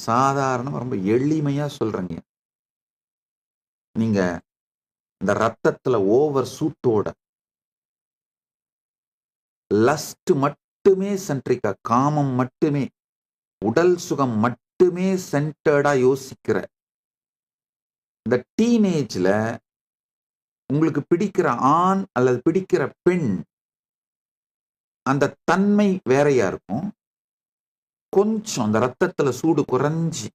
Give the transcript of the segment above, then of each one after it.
சாதாரணமா ரொம்ப எளிமையா சொல்றேங்க. நீங்க இந்த ரத்தத்துல ஓவர் சூட்டோட லஸ்ட் மட்டுமே சென்ட்ரிக்கா, காமம் மட்டுமே, உடல் சுகம் மட்டுமே சென்டர்டா யோசிக்கிற இந்த டீனேஜ்ல உங்களுக்கு பிடிக்கிற ஆண் அல்லது பிடிக்கிற பெண் அந்த தன்மை வேறையா இருக்கும். கொஞ்சம் அந்த ரத்தத்துல சூடு குறைஞ்சி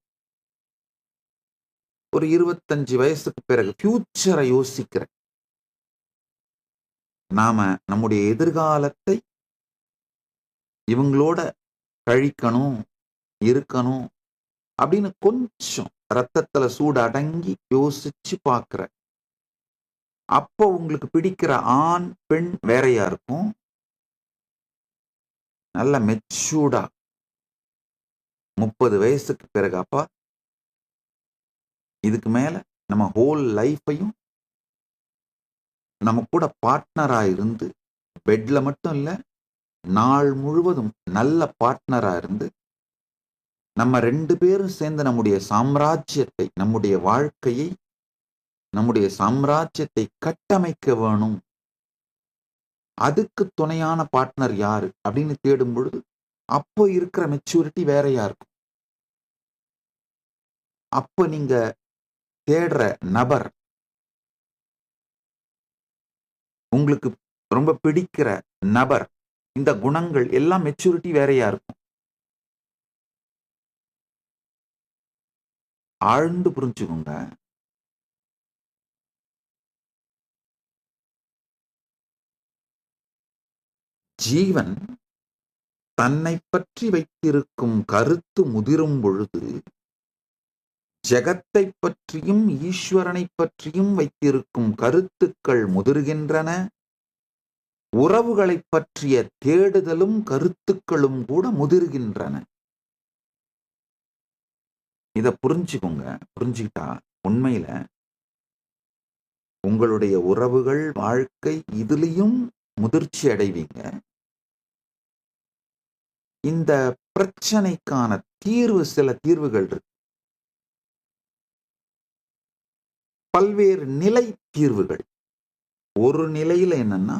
ஒரு 25 வயசுக்கு பிறகு ஃபியூச்சரை யோசிக்கிற நாம நம்முடைய எதிர்காலத்தை இவங்களோட கழிக்கணும், இருக்கணும் அப்படின்னு கொஞ்சம் ரத்தத்துல சூடு அடங்கி யோசிச்சு பார்க்கிற அப்போ உங்களுக்கு பிடிக்கிற ஆண் பெண் வேறையா இருக்கும். நல்ல மெச்சூர்டா 30 வயசுக்கு பிறகு அப்பா இதுக்கு மேல நம்ம ஹோல் லைஃபையும் நம்ம கூட பார்ட்னரா இருந்து பெட்ல மட்டும் இல்ல நாள் முழுவதும் நல்ல பார்ட்னரா இருந்து நம்ம 2 பேரும் சேர்ந்து நம்முடைய சாம்ராஜ்யத்தை, நம்முடைய வாழ்க்கையை, நம்முடைய சாம்ராஜ்யத்தை கட்டமைக்க வேணும். அதுக்கு துணையான பார்ட்னர் யாரு அப்படின்னு தேடும் பொழுது அப்போ இருக்கிற மெச்சூரிட்டி வேறையா இருக்கும். அப்ப நீங்க தேடுற நபர் உங்களுக்கு ரொம்ப பிடிக்கிற நபர் இந்த குணங்கள் எல்லாம் மெச்சூரிட்டி வேறையா இருக்கும். ஆழ்ந்து புரிஞ்சுக்கோங்க. ஜீவன் தன்னை பற்றி வைத்திருக்கும் கருத்து முதிரும் பொழுது ஜெகத்தை பற்றியும் ஈஸ்வரனை பற்றியும் வைத்திருக்கும் கருத்துக்கள் முதிர்கின்றன. உறவுகளை பற்றிய தேடுதலும் கருத்துக்களும் கூட முதிர்கின்றன. இத புரிஞ்சுக்கோங்க. புரிஞ்சுக்கிட்டா உண்மையில உங்களுடைய உறவுகள், வாழ்க்கை இதுலயும் முதிர்ச்சி அடைவீங்க. இந்த பிரச்சனைக்கான சில தீர்வுகள் இருக்கு. பல்வேறு நிலை தீர்வுகள். ஒரு நிலையில என்னன்னா